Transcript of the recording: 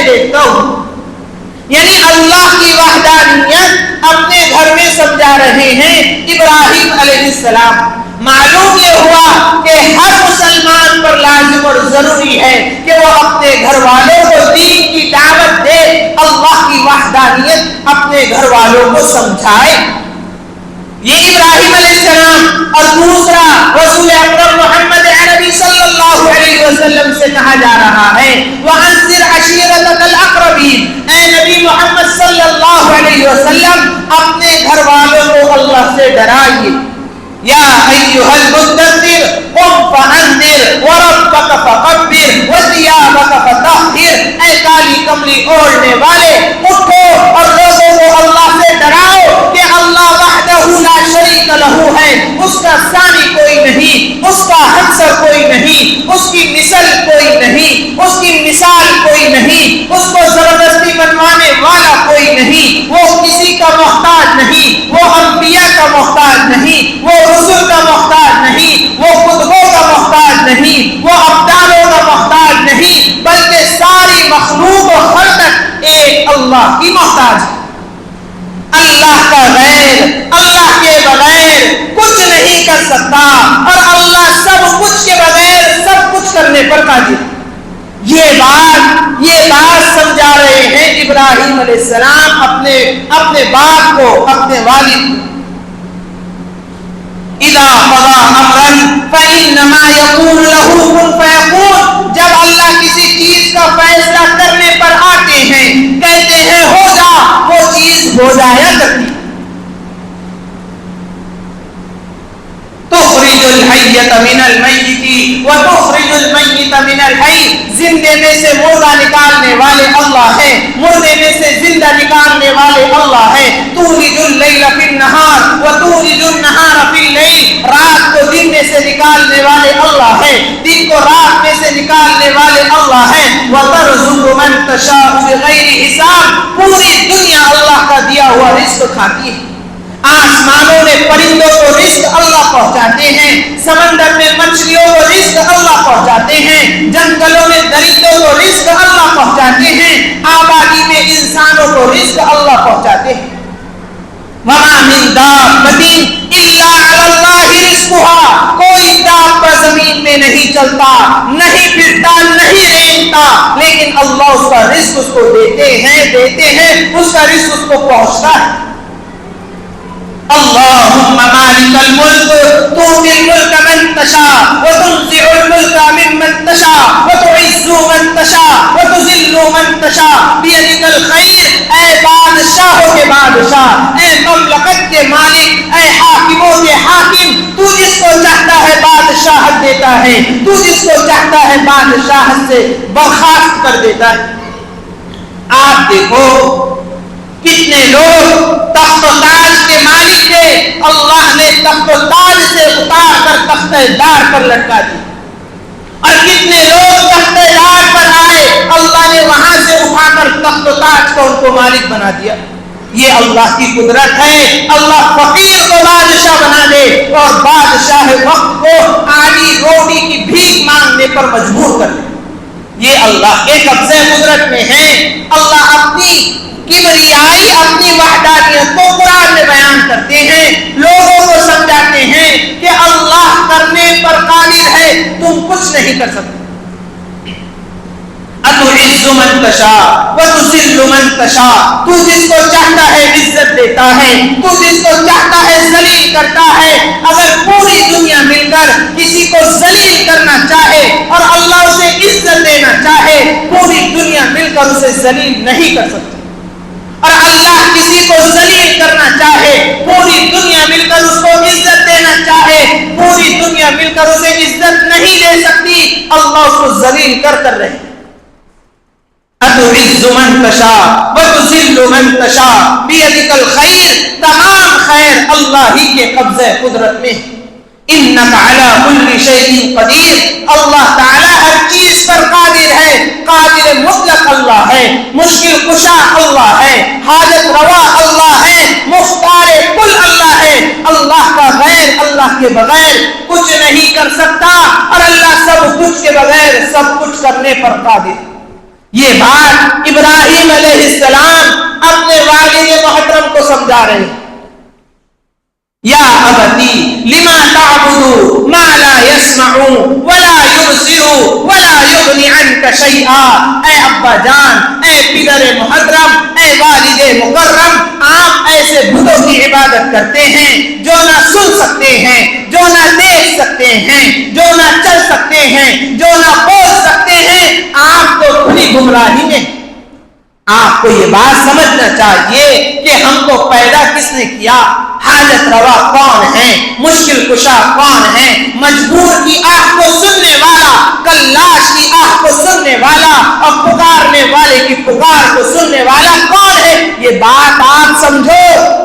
دیکھتا ہوں. یعنی اللہ کی وحدانیت اپنے گھر میں سمجھا رہے ہیں ابراہیم علیہ السلام. معلوم یہ ہوا کہ ہر مسلمان پر لازم اور ضروری ہے کہ وہ اپنے گھر والوں کو دین کی دعوت دے, اللہ کی وحدانیت اپنے گھر والوں کو سمجھائے. یہ ابراہیم علیہ السلام. اور دوسرا رسول اکرم محمد عربی صلی اللہ علیہ وسلم سے کہا جا رہا ہے وَأَنذِرْ عَشِيرَتَكَ الْأَقْرَبِينَ, اے نبی محمد صلی اللہ علیہ وسلم اپنے گھر والوں کو اللہ سے ڈرائیے. یا ایھا المدثر قم فانذر وربک فکبر وثیابک فطہر, اے کالی کملی اوڑھنے والے اٹھو اور لوگوں کو اللہ سے ڈراؤ کہ اللہ وحدہ لا شریک لہ ہے, اس کا ثانی کوئی نہیں, اس کا ہمسر کوئی نہیں, اس کی مثل کوئی نہیں, اس کی مثال کوئی نہیں, اس کو زبردستی بنوانے والا کوئی نہیں, وہ کسی کا محتاج نہیں, وہ انبیاء کا محتاج نہیں, وہ رسول کا محتاج نہیں, وہ کتبوں کا محتاج نہیں, وہ ابدالوں کا محتاج نہیں, بلکہ ساری مخلوق و خلقت ایک اللہ کی محتاج ہے. اللہ کا غیر, اللہ کے بغیر کچھ نہیں کر سکتا, اور اللہ سب کچھ کے بغیر سب کچھ کرنے پر قادر. یہ بات سمجھا رہے ہیں ابراہیم علیہ السلام اپنے باپ کو, اپنے والد کو. اذا قضى امرا فانما يقول له كن فيكون, جب اللہ کسی چیز کا فیصلہ کرنے پر آتے ہیں کہتے ہیں ہو جا, وہ چیز ہو جایا کرتی. تخرج الحی من المیت وتخرج المیت من الحی, زندے میں سے مردہ نکالنے والے اللہ ہیں, مردے میں سے زندہ نکالنے والے اللہ ہیں. تولج اللیل فی النہار وتولج النہار فی اللیل, رات کو دن میں سے نکالنے والے اللہ ہیں, دن کو رات میں سے نکالنے والے اللہ ہیں. وترزق من تشاء بغیر حساب, پوری دنیا اللہ کا دیا ہوا رزق کھاتی ہے. آسمانوں میں پرندوں کو رزق اللہ پہنچاتے ہیں, سمندر میں مچھلیوں کو رزق اللہ پہنچاتے ہیں, جنگلوں میں درندوں کو رزق اللہ پہنچاتے ہیں, آبادی میں انسانوں کو رزق اللہ پہنچاتے ہیں. وَمَا مِن دَابَّةٍ إِلَّا عَلَى اللَّهِ رِزْقُهَا, کوئی دابہ زمین میں نہیں چلتا, نہیں پھرتا, نہیں رینگتا, لیکن اللہ اس کا رزق اس کو دیتے ہیں, اس کا رزق اس کو پہنچتا ہے. اللهم مالك الملك تؤتي الملك من تشاء وتنزع الملك ممن تشاء وتعز من تشاء وتذل من تشاء بيدك الخير, اے بادشاہوں کے بادشاہ, اے مملکت کے مالک, اے حاکموں کے حاکم, تو جس کو چاہتا ہے بادشاہت دیتا ہے, تو جس کو چاہتا ہے بادشاہت سے برخاست کر دیتا ہے. آپ دیکھو کتنے لوگ تخت و تاج کے مالک تھے, اللہ نے تخت و تاج سے اتار کر تخت دار پر لٹکا دی, اور کتنے لوگ تخت دار پر آئے, اللہ نے وہاں سے اٹھا کر تخت و تاج کو ان کو مالک بنا دیا. یہ اللہ کی قدرت ہے. اللہ فقیر کو بادشاہ بنا دے اور بادشاہ وقت کو آدھی روٹی کی بھیک مانگنے پر مجبور کر دے. یہ اللہ کے قبضے قدرت میں ہے. اللہ اپنی کبریائی, اپنی وحدانیت کو قرآن میں بیان کرتے ہیں, لوگوں کو سمجھاتے ہیں کہ اللہ کرنے پر قادر ہے, تم کچھ نہیں کر سکتے. اتعز من تشاء وتذل من تشاء, تو جس کو چاہتا ہے عزت دیتا ہے, تو جس کو چاہتا ہے ذلیل کرتا ہے. اگر پوری دنیا مل کر کسی کو ذلیل کرنا چاہے اور اللہ اسے عزت دینا چاہے, پوری دنیا مل کر اسے ذلیل نہیں کر سکتی. اور اللہ کسی کو ذلیل کرنا چاہے, پوری دنیا مل کر اس کو عزت دینا چاہے, پوری دنیا مل کر اسے عزت نہیں دے سکتی. اللہ اس کو ذلیل کر رہے. اتعز من تشاء وتذل من تشاء بیدک الخیر, تمام خیر اللہ ہی کے قبضے قدرت میں. انک علی کل شیء قدیر, اللہ تعالی ہر چیز پر قادر ہے. قادر مطلق اللہ ہے, مشکل کشا اللہ ہے, حاجت روا اللہ ہے, مختار کل اللہ ہے. اللہ کا غیر, اللہ کے بغیر کچھ نہیں کر سکتا, اور اللہ سب کچھ کے بغیر سب کچھ کرنے پر قادر. یہ بات ابراہیم علیہ السلام اپنے والد محترم کو سمجھا رہے ہیں. یا ابتی لما تعبد ما لا يسمع ولا يبصر ولا يغني عنك شيئا. اے ابا جان، اے پدر محترم، اے والد مکرم، آپ ایسے بتوں کی عبادت کرتے ہیں جو نہ سن سکتے ہیں، جو نہ دیکھ سکتے ہیں، جو نہ چل سکتے ہیں، جو نہ بول سکتے ہیں. آپ تو کھلی گمراہی میں. آپ کو یہ بات سمجھنا چاہیے کہ ہم کو پیدا کس نے کیا، حاجت روا کون ہے، مشکل کشا کون ہے، مجبور کی آہ کو سننے والا، کلاش کی آہ کو سننے والا اور پکارنے والے کی پکار کو سننے والا کون ہے. یہ بات آپ سمجھو.